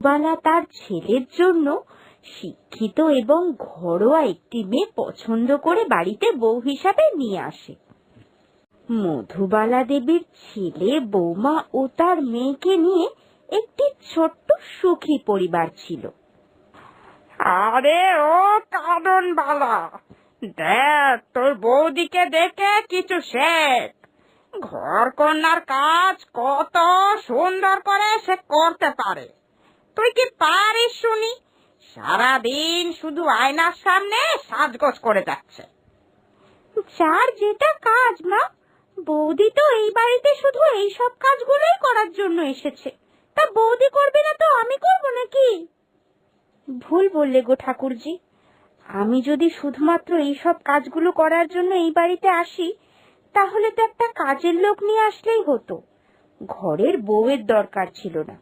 বালা তার ছেলের জন্য শিক্ষিত এবং ঘরোয়া একটি মেয়ে পছন্দ করে বাড়িতে বউ হিসাবে নিয়ে আসে। মধুবালা দেবীর ছেলে, বৌমা ও তার মেয়েকে নিয়ে একটি ছোট্ট সুখী পরিবার ছিল। আরে ও কাঁদন বালা, দেখ তোর বৌদিকে দেখে কিছু শেখ। ঘর কন্যার কাজ কত সুন্দর করে সে করতে পারে। তুই কি পারিস শুনি? সারাদিন শুধু আয়নার সামনে সাজগোজ করে যাচ্ছে। যার যেটা কাজ মা, বৌদি তো এই বাড়িতে শুধু এইসব কাজগুলোই করার জন্য এসেছে, তা বৌদি করবে না তো আমি করব নাকি? ভুল বললে গো ঠাকুরজি, আমি যদি শুধুমাত্র এইসব কাজগুলো করার জন্য এই বাড়িতে আসি, তাহলে তো একটা কাজের লোক নিয়ে আসলেই হতো, ঘরের বউয়ের দরকার ছিল না।